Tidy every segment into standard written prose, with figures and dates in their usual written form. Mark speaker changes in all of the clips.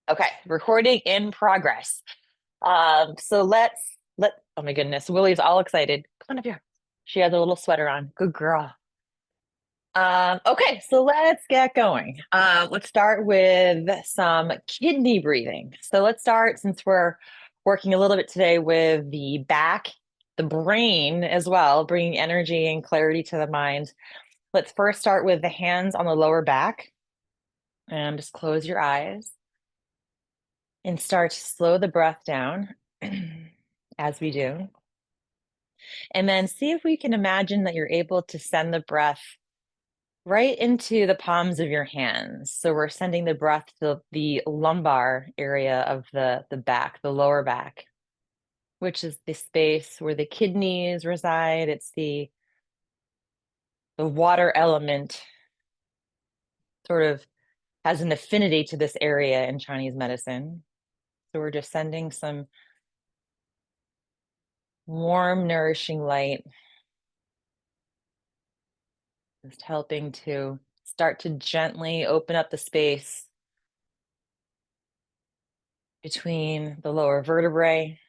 Speaker 1: Okay, recording in progress. So oh my goodness, Willie's all excited. Come on up here. She has a little sweater on. Good girl. Okay, so let's get going. Let's start with some kidney breathing. So let's start, since we're working a little bit today with the back, the brain as well, bringing energy and clarity to the mind. Let's first start with the hands on the lower back, and just close your eyes and start to slow the breath down as we do. And then see if we can imagine that you're able to send the breath right into the palms of your hands. So we're sending the breath to the lumbar area of the back, the lower back, which is the space where the kidneys reside. It's the water element sort of has an affinity to this area in Chinese medicine. So we're just sending some warm, nourishing light, just helping to start to gently open up the space between the lower vertebrae.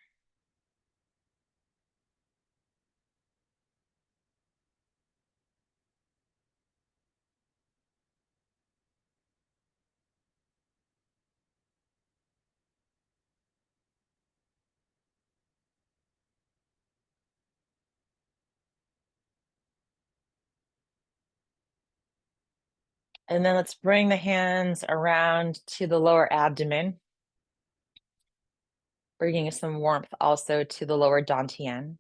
Speaker 1: And then let's bring the hands around to the lower abdomen, bringing some warmth also to the lower dantian.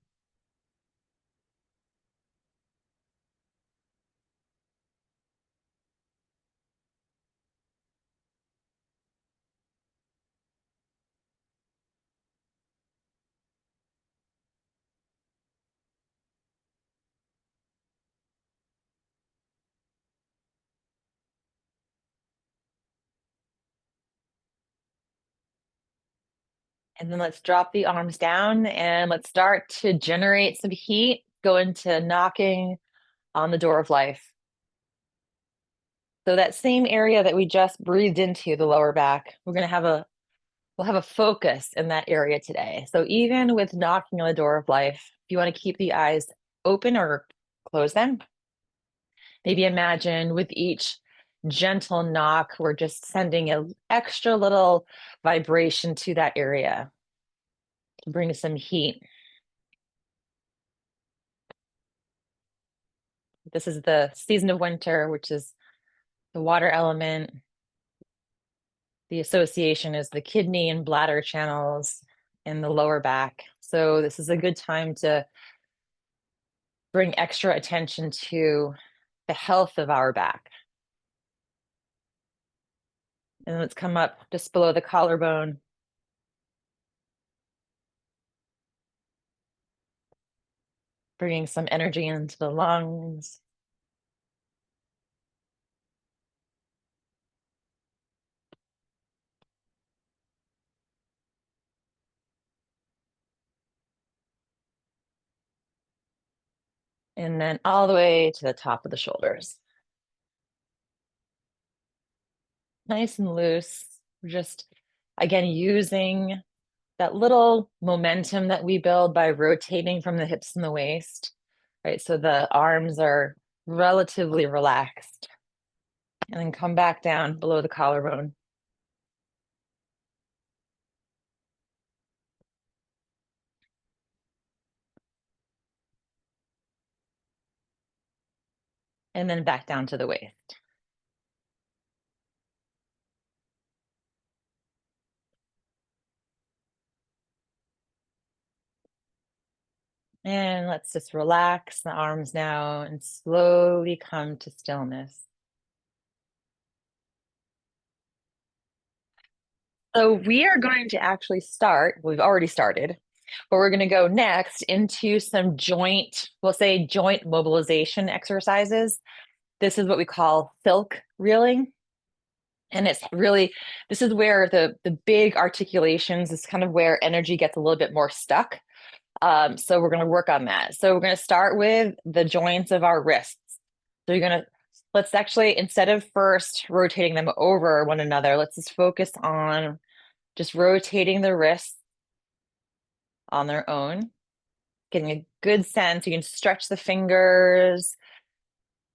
Speaker 1: And then let's drop the arms down and let's start to generate some heat, go into knocking on the door of life. So that same area that we just breathed into, the lower back, we'll have a focus in that area today. So even with knocking on the door of life, if you want to keep the eyes open or close them, maybe imagine with each gentle knock, we're just sending an extra little vibration to that area to bring some heat. This is the season of winter, which is the water element. The association is the kidney and bladder channels in the lower back. So this is a good time to bring extra attention to the health of our back. And let's come up just below the collarbone. Bringing some energy into the lungs. And then all the way to the top of the shoulders. Nice and loose. We're just, again, using that little momentum that we build by rotating from the hips and the waist, right? So the arms are relatively relaxed. And then come back down below the collarbone. And then back down to the waist. And let's just relax the arms now and slowly come to stillness. So we are going to actually start, we've already started, but we're going to go next into some we'll say joint mobilization exercises. This is what we call silk reeling. And it's really, this is where the big articulations is kind of where energy gets a little bit more stuck. So we're going to work on that. So we're going to start with the joints of our wrists. So let's actually, instead of first rotating them over one another, let's just focus on just rotating the wrists on their own, getting a good sense. You can stretch the fingers,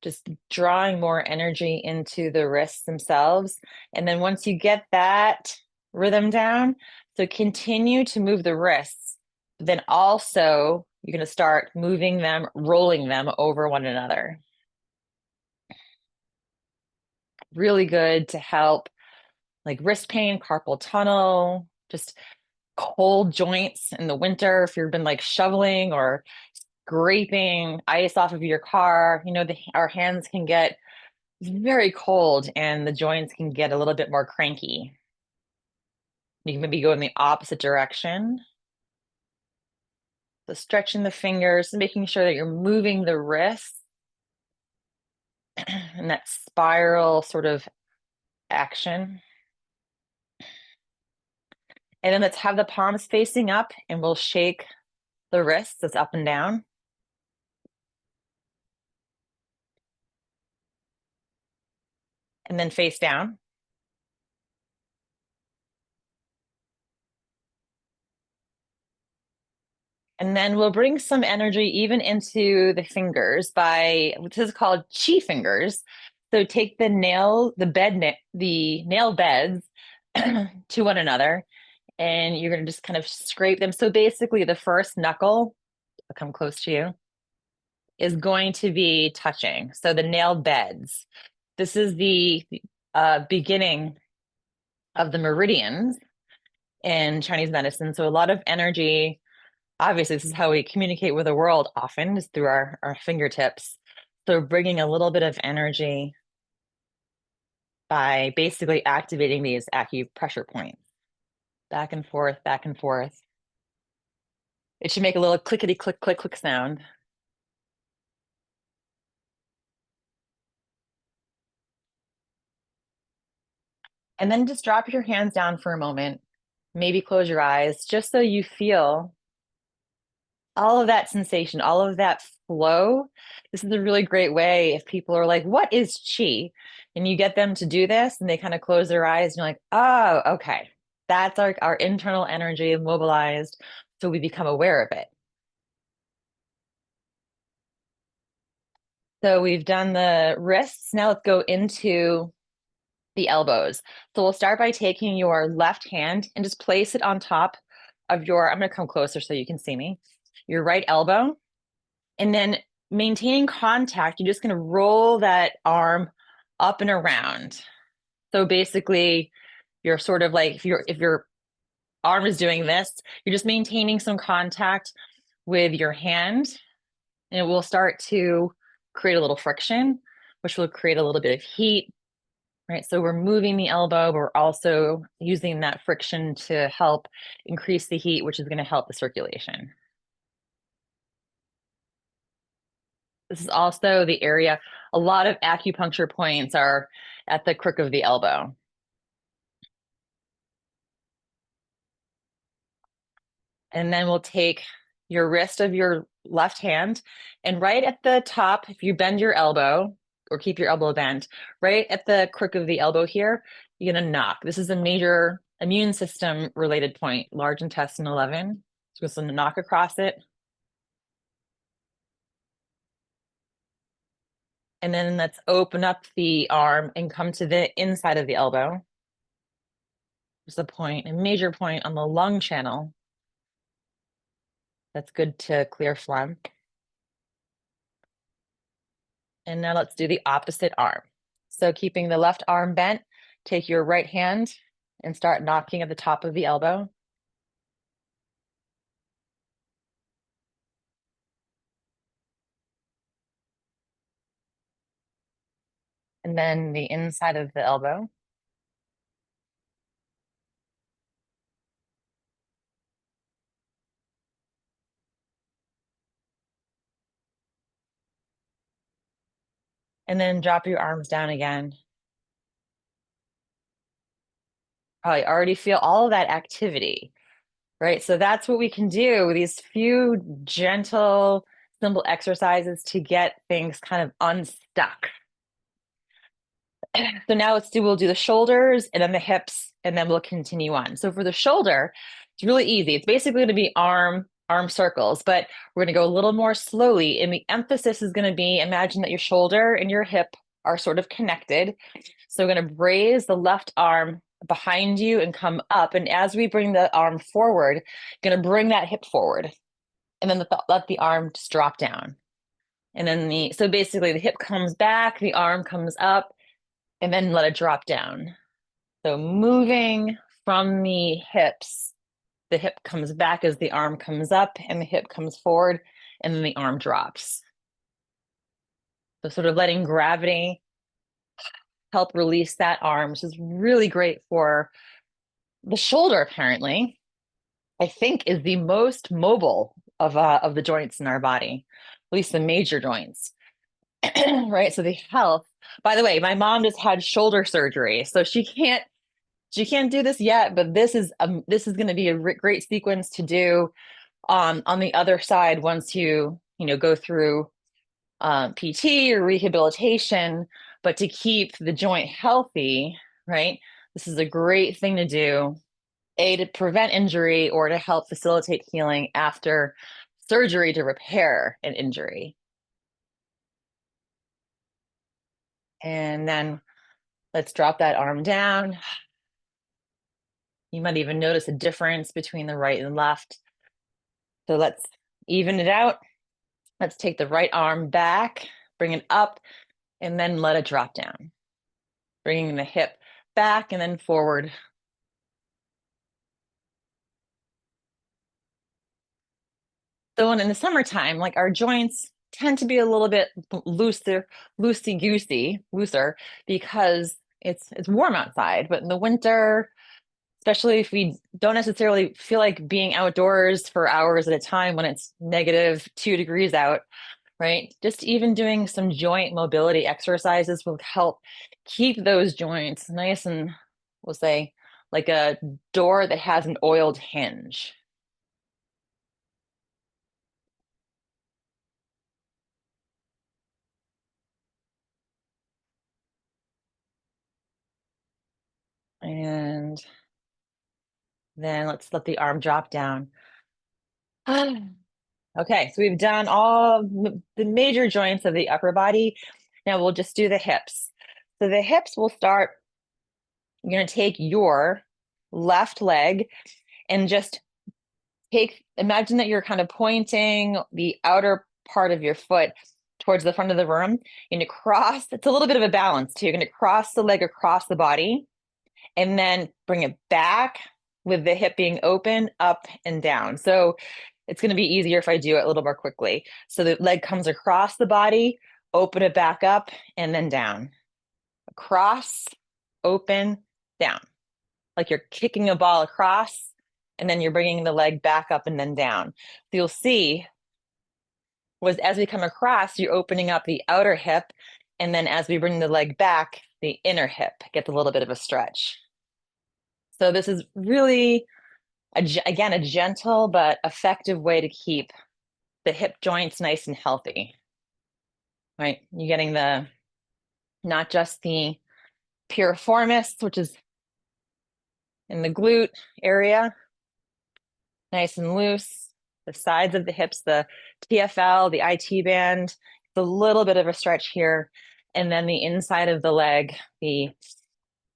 Speaker 1: just drawing more energy into the wrists themselves. And then once you get that rhythm down, so continue to move the wrists, but then also you're going to start moving them, rolling them over one another. Really good to help like wrist pain, carpal tunnel, just cold joints in the winter if you've been like shoveling or scraping ice off of your car. Our hands can get very cold and the joints can get a little bit more cranky. You can maybe go in the opposite direction. So stretching the fingers, making sure that you're moving the wrists in that spiral sort of action. And then let's have the palms facing up and we'll shake the wrists as up and down. And then face down. And then we'll bring some energy even into the fingers by what is called chi fingers. So take the nail beds to one another, and you're going to just kind of scrape them. So basically, the first knuckle, I'll come close to you, is going to be touching. So the nail beds. This is the beginning of the meridians in Chinese medicine. So a lot of energy. Obviously, this is how we communicate with the world often, is through our fingertips. So bringing a little bit of energy by basically activating these acupressure points. Back and forth, back and forth. It should make a little clickety click, click, click sound. And then just drop your hands down for a moment. Maybe close your eyes just so you feel all of that sensation, all of that flow. This is a really great way if people are like, what is chi? And you get them to do this and they kind of close their eyes and you're like, oh, okay. That's our internal energy mobilized. So we become aware of it. So we've done the wrists. Now let's go into the elbows. So we'll start by taking your left hand and just place it on top of I'm going to come closer so you can see me, your right elbow. And then maintaining contact, you're just going to roll that arm up and around. So basically, you're sort of like, if your arm is doing this, you're just maintaining some contact with your hand, and it will start to create a little friction, which will create a little bit of heat, right? So we're moving the elbow, but we're also using that friction to help increase the heat, which is going to help the circulation. This is also the area, a lot of acupuncture points are at the crook of the elbow. And then we'll take your wrist of your left hand, and right at the top, if you bend your elbow or keep your elbow bent, right at the crook of the elbow here, you're going to knock. This is a major immune system related point, large intestine 11. So we're just going to knock across it. And then let's open up the arm and come to the inside of the elbow. There's a point, a major point on the lung channel. That's good to clear phlegm. And now let's do the opposite arm. So keeping the left arm bent, take your right hand and start knocking at the top of the elbow. And then the inside of the elbow. And then drop your arms down again. Probably already feel all of that activity, right? So that's what we can do with these few gentle, simple exercises to get things kind of unstuck. So now we'll do the shoulders and then the hips and then we'll continue on. So for the shoulder, it's really easy. It's basically going to be arm circles, but we're going to go a little more slowly. And the emphasis is going to be, imagine that your shoulder and your hip are sort of connected. So we're going to raise the left arm behind you and come up. And as we bring the arm forward, going to bring that hip forward. And then let the arm just drop down. And then so basically the hip comes back, the arm comes up, and then let it drop down. So moving from the hips, the hip comes back as the arm comes up, and the hip comes forward, and then the arm drops. So sort of letting gravity help release that arm, which is really great for the shoulder, apparently. I think is the most mobile of the joints in our body, at least the major joints. Right? So the health. By the way, my mom just had shoulder surgery, so she can't do this yet, but this is going to be a great sequence to do on the other side once you go through PT or rehabilitation. But to keep the joint healthy, right? This is a great thing to do, to prevent injury or to help facilitate healing after surgery to repair an injury. And then let's drop that arm down. You might even notice a difference between the right and left. So let's even it out. Let's take the right arm back, bring it up, and then let it drop down. Bringing the hip back and then forward. So in the summertime, like our joints tend to be a little bit looser, because it's warm outside. But in the winter, especially if we don't necessarily feel like being outdoors for hours at a time when it's -2 degrees out, right? Just even doing some joint mobility exercises will help keep those joints nice and, we'll say, like a door that has an oiled hinge. And then let's let the arm drop down. Okay, so we've done all the major joints of the upper body. Now we'll just do the hips. So the hips will start, you're going to take your left leg and just imagine that you're kind of pointing the outer part of your foot towards the front of the room. You're going to cross, it's a little bit of a balance too. You're going to cross the leg across the body and then bring it back with the hip being open, up and down. So it's going to be easier if I do it a little more quickly. So the leg comes across the body, open it back up, and then down. Across, open, down. Like you're kicking a ball across, and then you're bringing the leg back up and then down. So you'll see was as we come across, you're opening up the outer hip, and then as we bring the leg back, the inner hip gets a little bit of a stretch. So this is really, again, a gentle but effective way to keep the hip joints nice and healthy, right? You're getting not just the piriformis, which is in the glute area, nice and loose. The sides of the hips, the TFL, the IT band, it's a little bit of a stretch here. And then the inside of the leg, the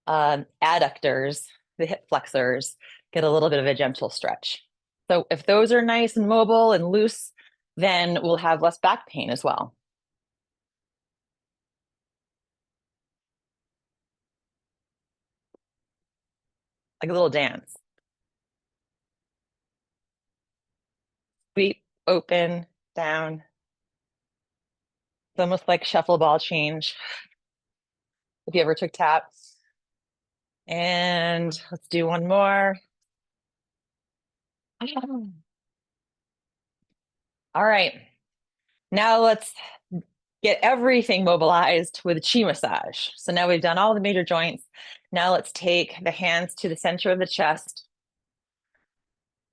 Speaker 1: adductors, the hip flexors, get a little bit of a gentle stretch. So if those are nice and mobile and loose, then we'll have less back pain as well. Like a little dance. Sweep, open, down. It's almost like shuffle ball change if you ever took taps. And let's do one more. All right. Now let's get everything mobilized with chi massage. So now we've done all the major joints. Now let's take the hands to the center of the chest,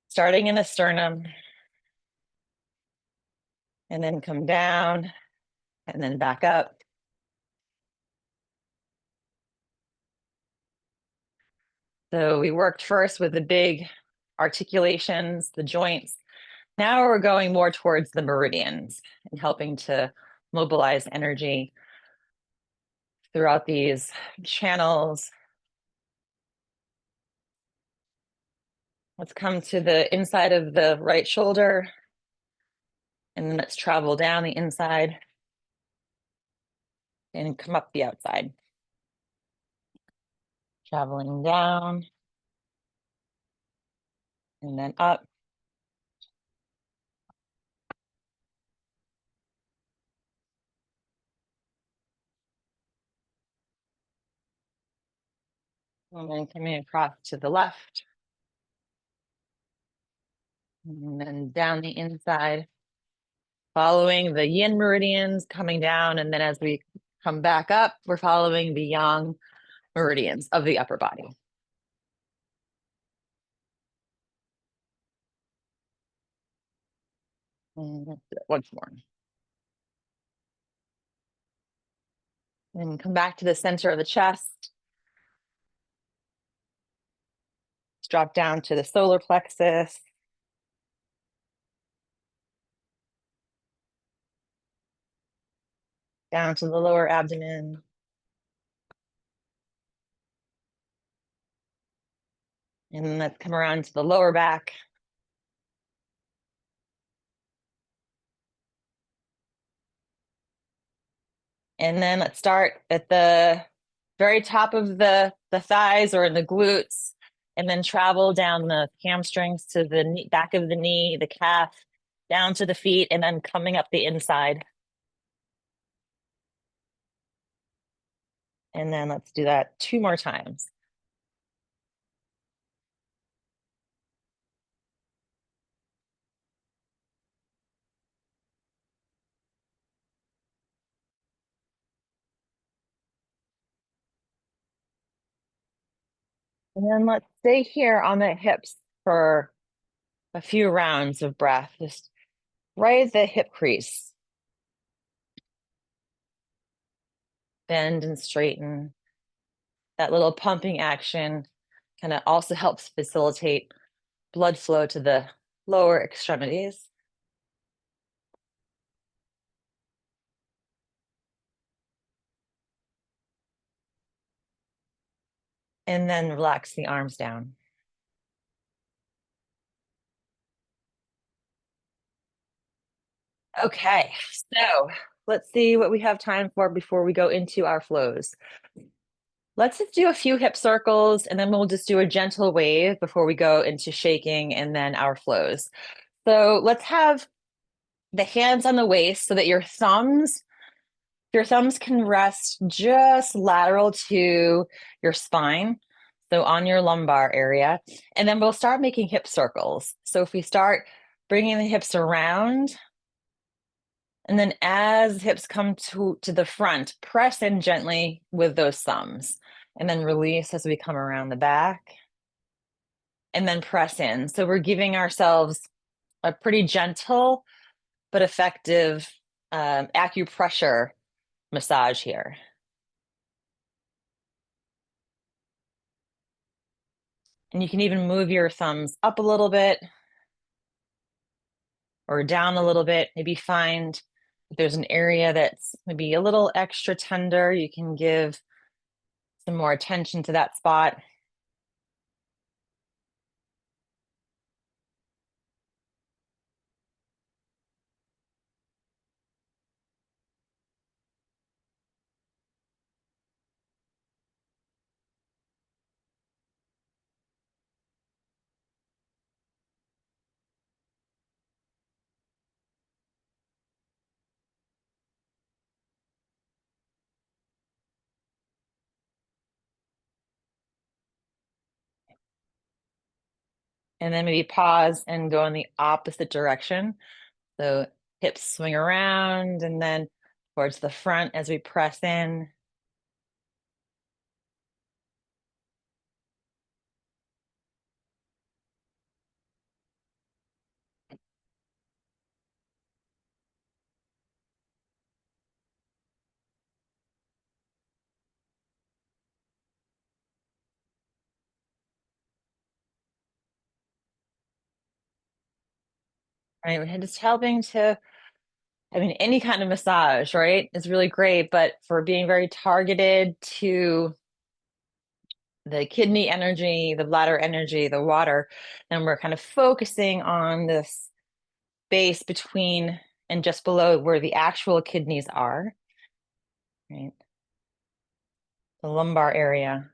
Speaker 1: starting in the sternum, and then come down and then back up. So we worked first with the big articulations, the joints. Now we're going more towards the meridians and helping to mobilize energy throughout these channels. Let's come to the inside of the right shoulder, and then let's travel down the inside and come up the outside. Traveling down and then up. And then coming across to the left. And then down the inside, following the yin meridians, coming down. And then as we come back up, we're following the yang meridians of the upper body. And let's do it once more. And come back to the center of the chest. Let's drop down to the solar plexus. Down to the lower abdomen. And then let's come around to the lower back. And then let's start at the very top of the thighs or in the glutes, and then travel down the hamstrings to the knee, back of the knee, the calf, down to the feet, and then coming up the inside. And then let's do that 2 more times. And then let's stay here on the hips for a few rounds of breath, just right at the hip crease. Bend and straighten. That little pumping action kind of also helps facilitate blood flow to the lower extremities. And then relax the arms down. Okay, so let's see what we have time for before we go into our flows. Let's just do a few hip circles, and then we'll just do a gentle wave before we go into shaking and then our flows. So let's have the hands on the waist so that your thumbs can rest just lateral to your spine, so on your lumbar area. And then we'll start making hip circles. So if we start bringing the hips around, and then as hips come to the front, press in gently with those thumbs, and then release as we come around the back, and then press in. So we're giving ourselves a pretty gentle but effective acupressure massage here. And you can even move your thumbs up a little bit or down a little bit. Maybe find if there's an area that's maybe a little extra tender, you can give some more attention to that spot. And then maybe pause and go in the opposite direction. So hips swing around and then towards the front as we press in. right? We're just helping to, I mean, any kind of massage, right, is really great, but for being very targeted to the kidney energy, the bladder energy, the water, and we're kind of focusing on this space between and just below where the actual kidneys are, right? The lumbar area.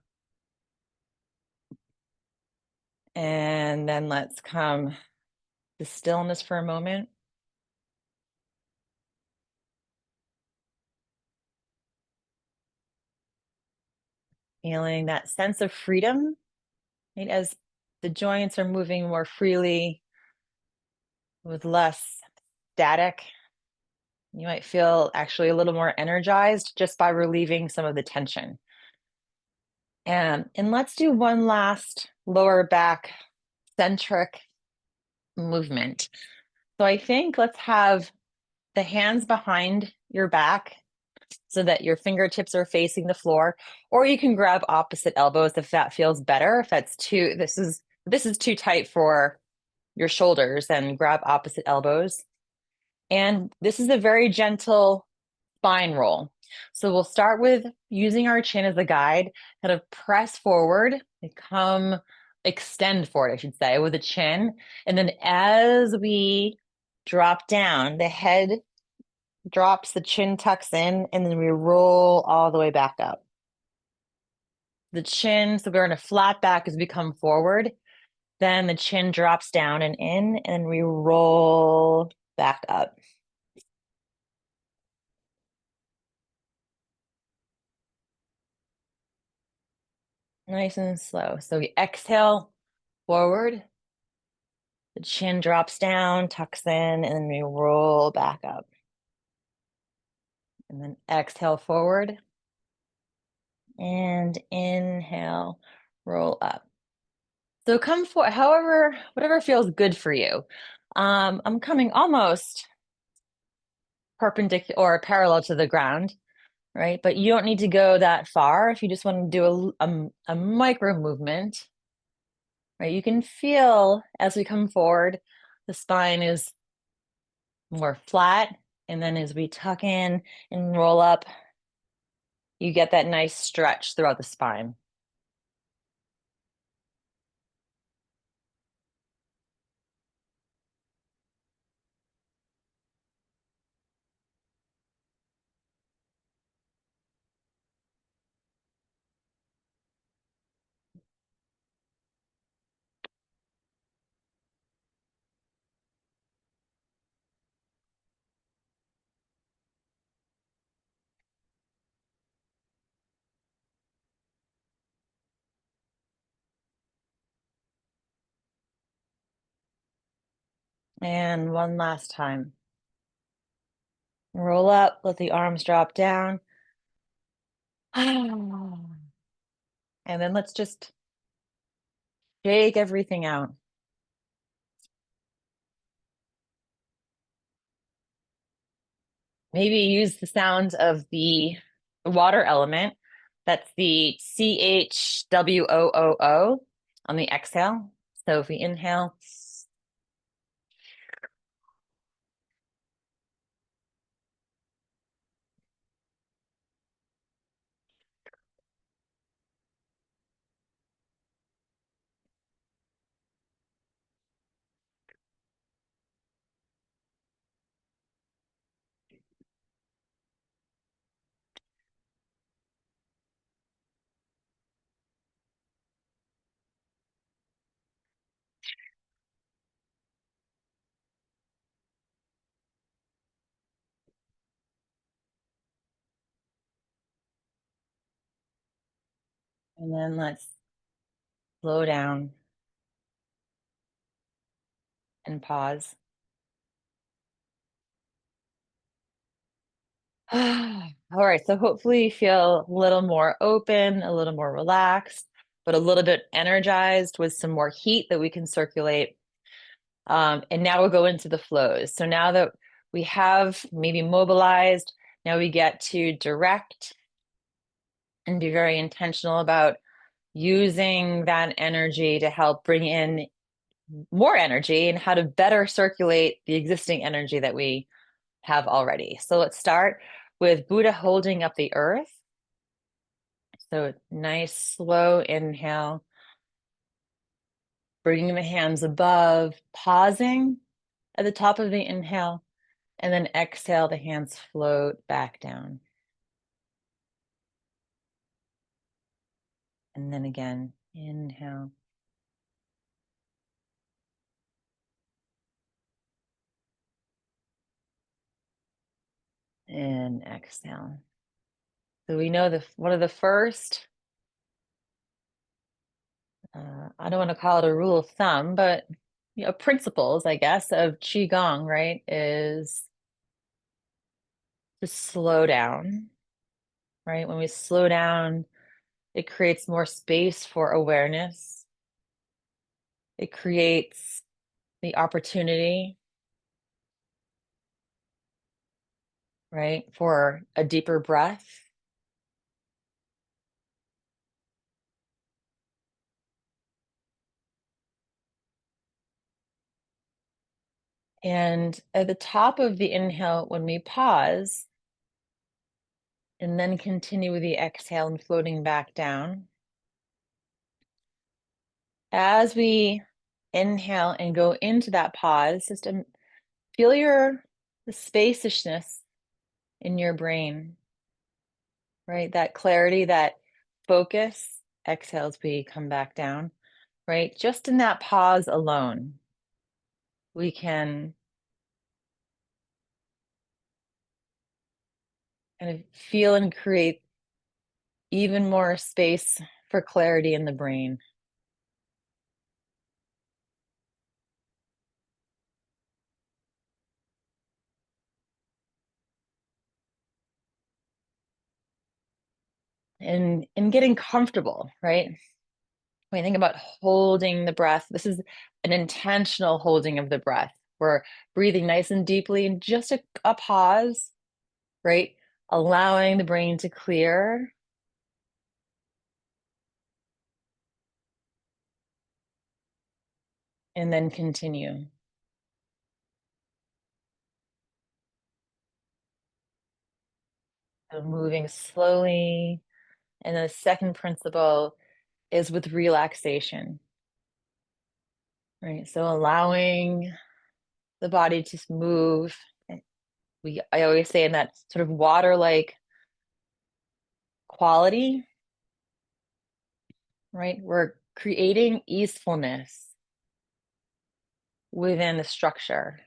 Speaker 1: And then let's come to stillness for a moment. Feeling that sense of freedom, right? As the joints are moving more freely with less static. You might feel actually a little more energized just by relieving some of the tension. And let's do one last lower back centric movement. So I think let's have the hands behind your back so that your fingertips are facing the floor, or you can grab opposite elbows if that feels better. If that's too, this is too tight for your shoulders, then grab opposite elbows. And this is a very gentle spine roll. So we'll start with using our chin as a guide, kind of press forward and extend forward, I should say, with the chin. And then as we drop down, the head drops, the chin tucks in, and then we roll all the way back up. The chin, so we're in a flat back as we come forward. Then the chin drops down and in, and we roll back up. Nice and slow. So we exhale forward, the chin drops down, tucks in, and then we roll back up. And then exhale forward and inhale, roll up. So come for however, whatever feels good for you. I'm coming almost perpendicular or parallel to the ground, right? But you don't need to go that far if you just want to do a micro movement, right? You can feel as we come forward, the spine is more flat. And then as we tuck in and roll up, you get that nice stretch throughout the spine. And one last time. Roll up, let the arms drop down. And then let's just shake everything out. Maybe use the sound of the water element. That's the CHWOOO on the exhale. So if we inhale, and then let's slow down and pause. All right, so hopefully you feel a little more open, a little more relaxed, but a little bit energized with some more heat that we can circulate. And now we'll go into the flows. So now that we have maybe mobilized, now we get to direct and be very intentional about using that energy to help bring in more energy and how to better circulate the existing energy that we have already. So let's start with Buddha holding up the earth. So nice, slow inhale, bringing the hands above, pausing at the top of the inhale, and then exhale, the hands float back down. And then again, inhale. And exhale. So we know one of the first, I don't want to call it a rule of thumb, but principles, I guess, of QiGong, right, is to slow down, right? When we slow down, it creates more space for awareness. It creates the opportunity, right, for a deeper breath. And at the top of the inhale, when we pause and then continue with the exhale and floating back down, as we inhale and go into that pause, just feel the spaciousness in your brain, right? That clarity, that focus. Exhale as we come back down, right? Just in that pause alone, we can kind of feel and create even more space for clarity in the brain. And getting comfortable, right? When you think about holding the breath, this is an intentional holding of the breath. We're breathing nice and deeply and just a pause, right? Allowing the brain to clear. And then continue. So moving slowly. And the second principle is with relaxation, right? So allowing the body to move. I always say in that sort of water-like quality, right? We're creating easefulness within the structure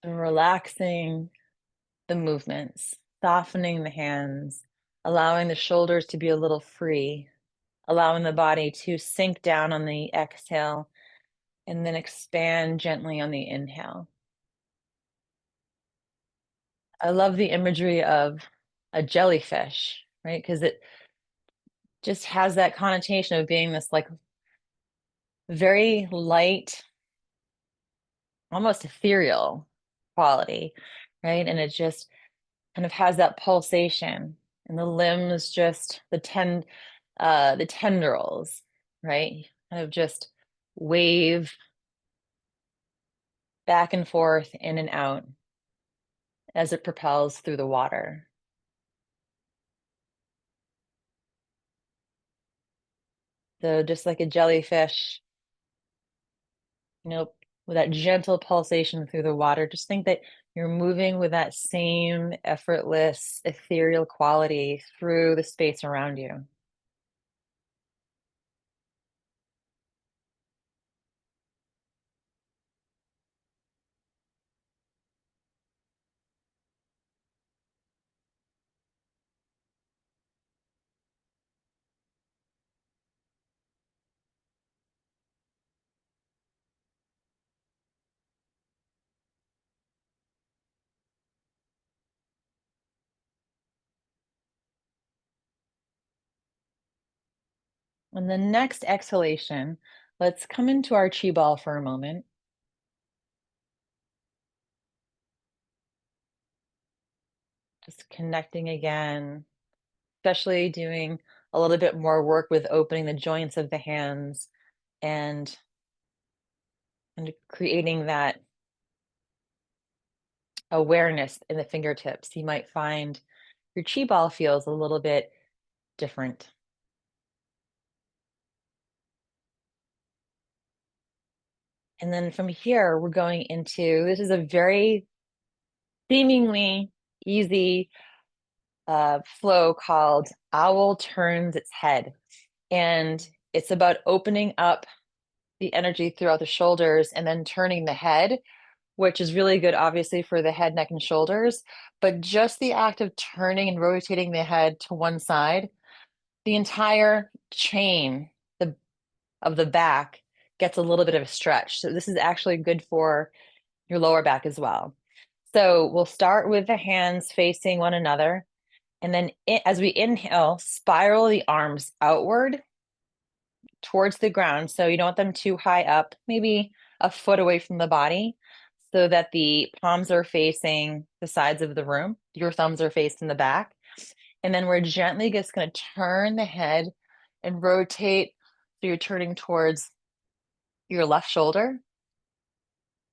Speaker 1: and relaxing the movements, softening the hands, allowing the shoulders to be a little free, allowing the body to sink down on the exhale and then expand gently on the inhale. I love the imagery of a jellyfish, right? Because it just has that connotation of being this like very light, almost ethereal quality, right? And it just kind of has that pulsation and the limbs just the tendrils, right? Kind of just wave back and forth in and out as it propels through the water. So just like a jellyfish, you know, with that gentle pulsation through the water, just think that you're moving with that same effortless, ethereal quality through the space around you. And the next exhalation, let's come into our chi ball for a moment. Just connecting again, especially doing a little bit more work with opening the joints of the hands and creating that awareness in the fingertips. You might find your chi ball feels a little bit different. And then from here, we're going into this is a very seemingly easy flow called Owl Turns Its Head. And it's about opening up the energy throughout the shoulders and then turning the head, which is really good, obviously, for the head, neck, and shoulders. But just the act of turning and rotating the head to one side, the entire chain of the back gets a little bit of a stretch. So this is actually good for your lower back as well. So we'll start with the hands facing one another. And then as we inhale, spiral the arms outward towards the ground. So you don't want them too high up, maybe a foot away from the body, so that the palms are facing the sides of the room. Your thumbs are facing the back. And then we're gently just going to turn the head and rotate. So you're turning towards your left shoulder.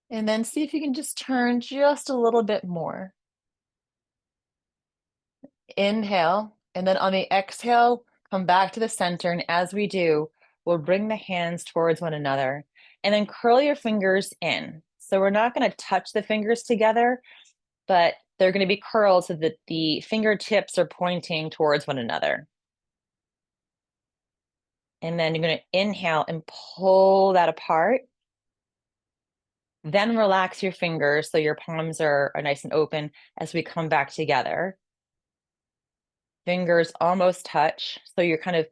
Speaker 1: And then see if you can just turn just a little bit more. Inhale. And then on the exhale, come back to the center. And as we do, we'll bring the hands towards one another and then curl your fingers in. So we're not going to touch the fingers together, but they're going to be curled so that the fingertips are pointing towards one another. And then you're going to inhale and pull that apart. Then relax your fingers so your palms are nice and open as we come back together. Fingers almost touch. So you're kind of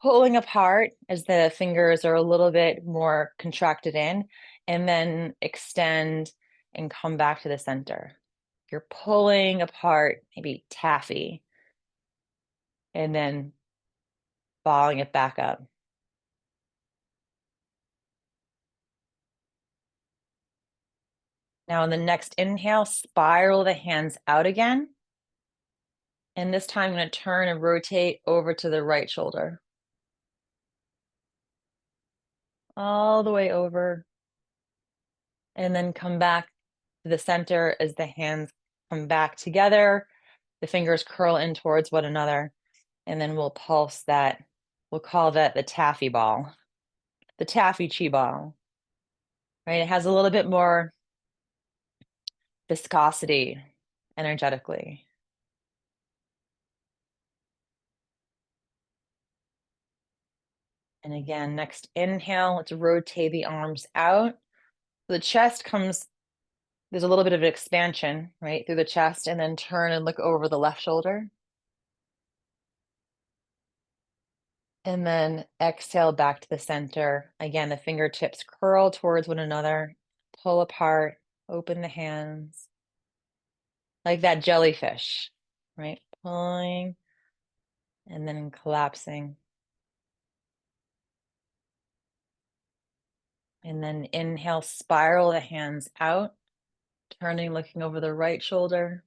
Speaker 1: pulling apart as the fingers are a little bit more contracted in, and then extend and come back to the center. You're pulling apart, maybe taffy, and then balling it back up. Now, in the next inhale, spiral the hands out again. And this time, I'm going to turn and rotate over to the right shoulder. All the way over. And then come back to the center as the hands come back together. The fingers curl in towards one another. And then we'll pulse that. We'll call that the taffy ball, the taffy chi ball, right? It has a little bit more viscosity energetically. And again, next inhale, let's rotate the arms out. The chest comes, there's a little bit of an expansion, right, through the chest, and then turn and look over the left shoulder. And then exhale back to the center. Again, the fingertips curl towards one another, pull apart, open the hands, like that jellyfish, right? Pulling and then collapsing. And then inhale, spiral the hands out, turning, looking over the right shoulder.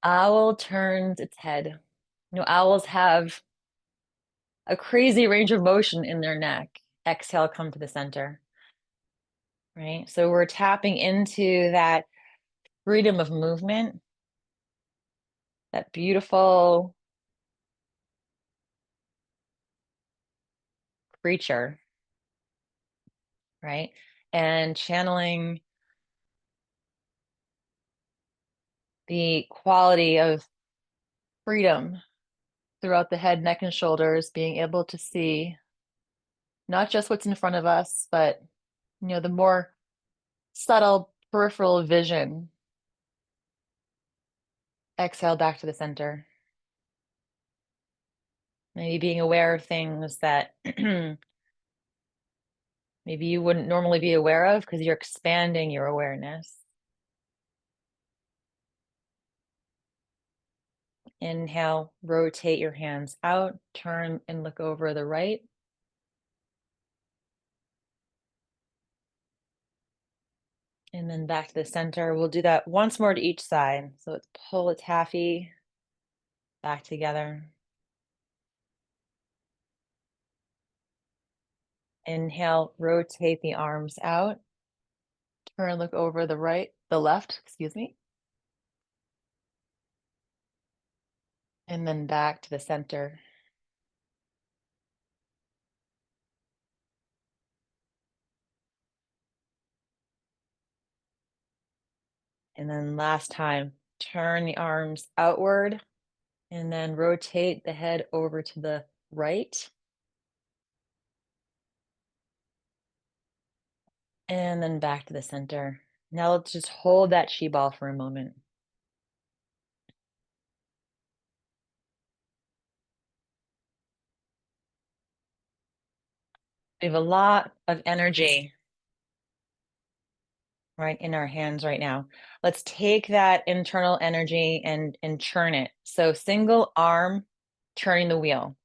Speaker 1: Owl turns its head. Owls have a crazy range of motion in their neck. Exhale, come to the center, right? So we're tapping into that freedom of movement, that beautiful creature, right? And channeling the quality of freedom throughout the head, neck, and shoulders, being able to see not just what's in front of us, but the more subtle peripheral vision. Exhale back to the center. Maybe being aware of things that maybe you wouldn't normally be aware of because you're expanding your awareness. Inhale, rotate your hands out, turn and look over the right. And then back to the center. We'll do that once more to each side. So let's pull a taffy. back together. Inhale, rotate the arms out. Turn, look over the left, excuse me. And then back to the center. And then last time, turn the arms outward and then rotate the head over to the right. And then back to the center. Now let's just hold that chi ball for a moment. We have a lot of energy right in our hands right now. Let's take that internal energy and churn it. So single arm turning the wheel.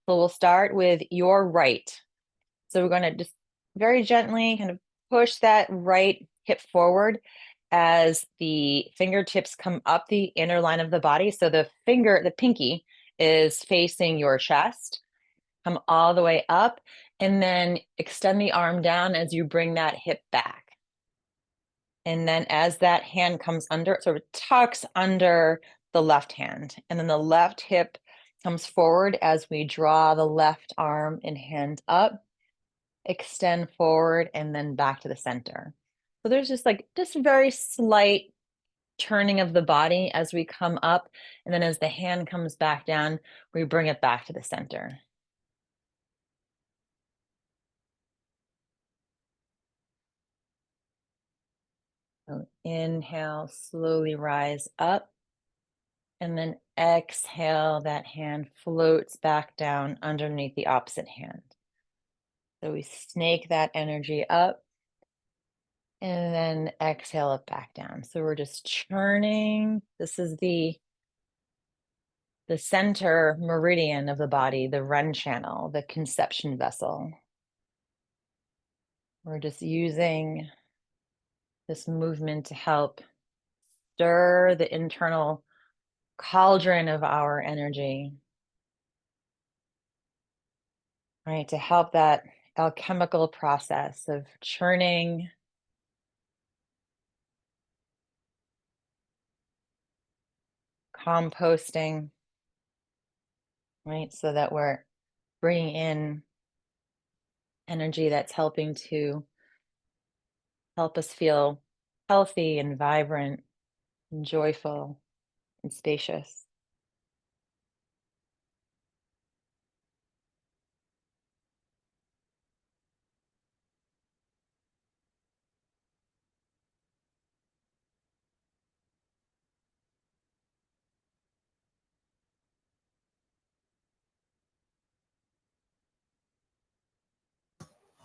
Speaker 1: So we'll start with your right. So we're going to just very gently kind of push that right hip forward as the fingertips come up the inner line of the body. So the pinky is facing your chest. Come all the way up and then extend the arm down as you bring that hip back. And then as that hand comes under, it sort of tucks under the left hand. And then the left hip comes forward as we draw the left arm and hand up, extend forward, and then back to the center. So there's just very slight turning of the body as we come up. And then as the hand comes back down, we bring it back to the center. So inhale, slowly rise up. And then exhale, that hand floats back down underneath the opposite hand. So we snake that energy up and then exhale it back down. So we're just churning. This is the center meridian of the body, the Ren channel, the conception vessel. We're just using this movement to help stir the internal cauldron of our energy, right? To help that alchemical process of churning, composting, right? So that we're bringing in energy that's helping to help us feel healthy and vibrant and joyful and spacious.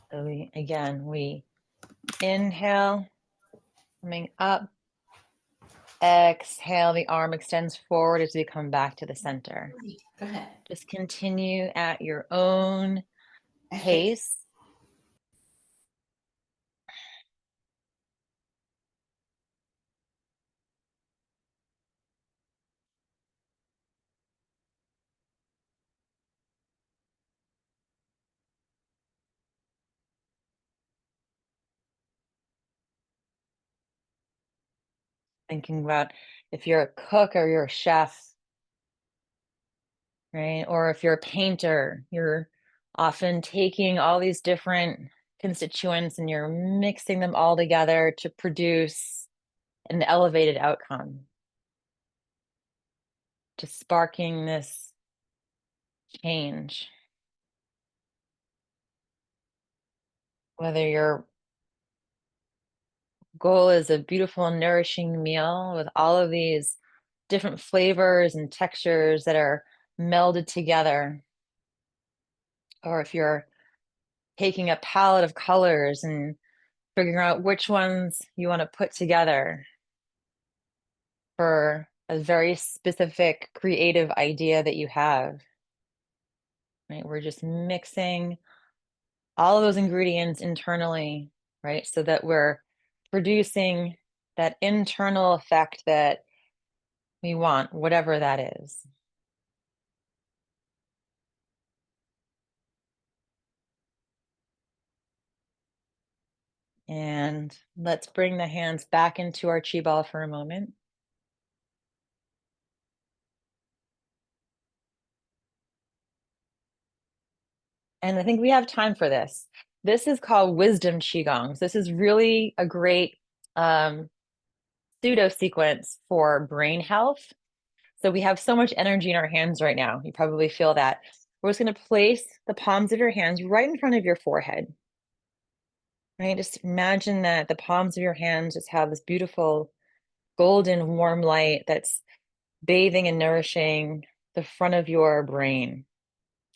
Speaker 1: So we inhale, coming up, exhale, the arm extends forward as we come back to the center.
Speaker 2: Go ahead.
Speaker 1: Just continue at your own pace. Thinking about if you're a cook or you're a chef, right? Or if you're a painter, you're often taking all these different constituents and you're mixing them all together to produce an elevated outcome, to sparking this change. Whether your goal is a beautiful, nourishing meal with all of these different flavors and textures that are melded together, or if you're taking a palette of colors and figuring out which ones you want to put together for a very specific creative idea that you have, right? We're just mixing all of those ingredients internally, right? So that we're producing that internal effect that we want, whatever that is. And let's bring the hands back into our chi ball for a moment. And I think we have time for this. This is called wisdom qigongs. This is really a great pseudo sequence for brain health. So we have so much energy in our hands right now. You probably feel that. We're just going to place the palms of your hands right in front of your forehead. Right? Just imagine that the palms of your hands just have this beautiful golden warm light that's bathing and nourishing the front of your brain,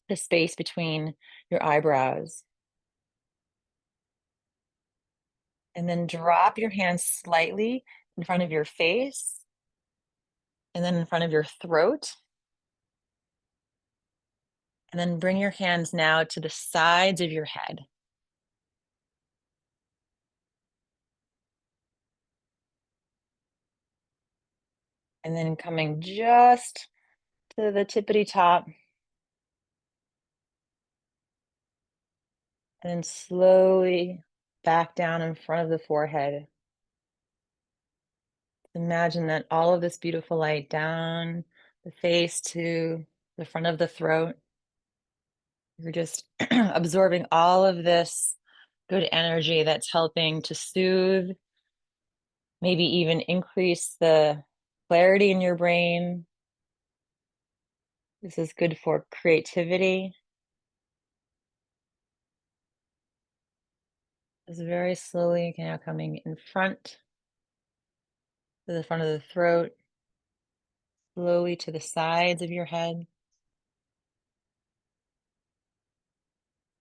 Speaker 1: the space between your eyebrows. And then drop your hands slightly in front of your face and then in front of your throat. And then bring your hands now to the sides of your head. And then coming just to the tippity top. And then slowly back down in front of the forehead. Imagine that all of this beautiful light down the face to the front of the throat. You're just absorbing all of this good energy that's helping to soothe, maybe even increase the clarity in your brain. This is good for creativity. Just very slowly now coming in front to the front of the throat, slowly to the sides of your head,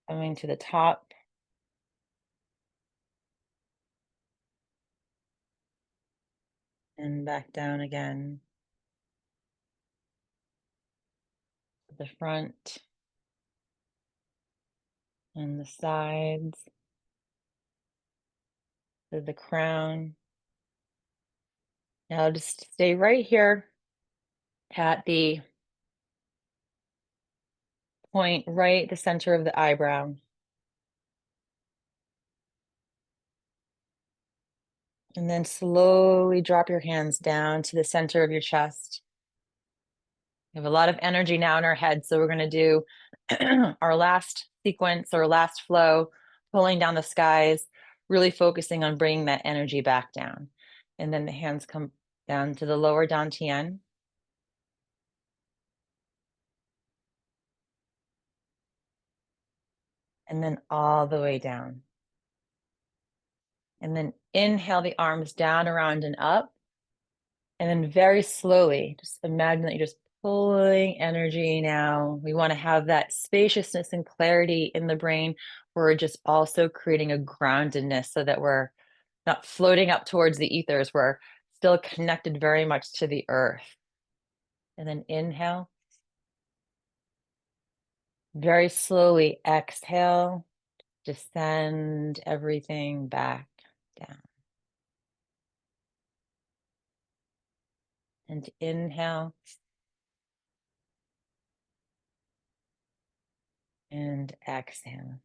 Speaker 1: coming to the top, and back down again, to the front and the sides, to the crown. Now just stay right here at the point, right the center of the eyebrow. And then slowly drop your hands down to the center of your chest. We have a lot of energy now in our head, so we're going to do our last sequence or last flow, pulling down the skies, really focusing on bringing that energy back down. And then the hands come down to the lower dantian. And then all the way down. And then inhale the arms down, around, and up. And then very slowly, just imagine that you're just pulling energy now. We want to have that spaciousness and clarity in the brain. We're just also creating a groundedness so that we're not floating up towards the ethers. We're still connected very much to the earth. And then inhale. Very slowly exhale. Descend everything back down. And inhale. And exhale.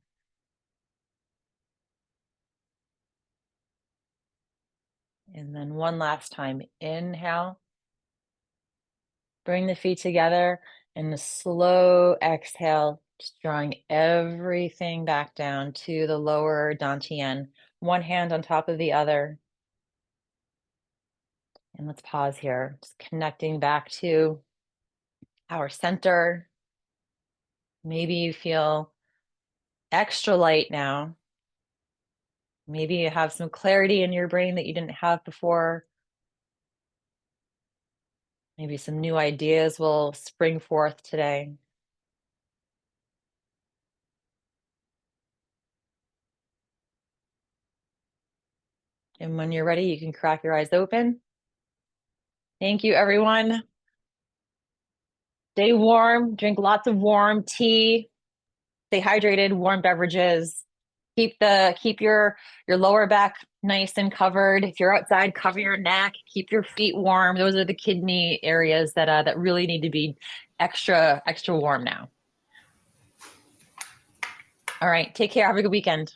Speaker 1: And then one last time, inhale. Bring the feet together and a slow exhale, just drawing everything back down to the lower dantian, one hand on top of the other. And let's pause here, just connecting back to our center. Maybe you feel extra light now. Maybe you have some clarity in your brain that you didn't have before. Maybe some new ideas will spring forth today. And when you're ready, you can crack your eyes open. Thank you, everyone. Stay warm, drink lots of warm tea, stay hydrated, warm beverages. Keep your lower back nice and covered. If you're outside, cover your neck, keep your feet warm. Those are the kidney areas that really need to be extra warm now. All right, take care. Have a good weekend.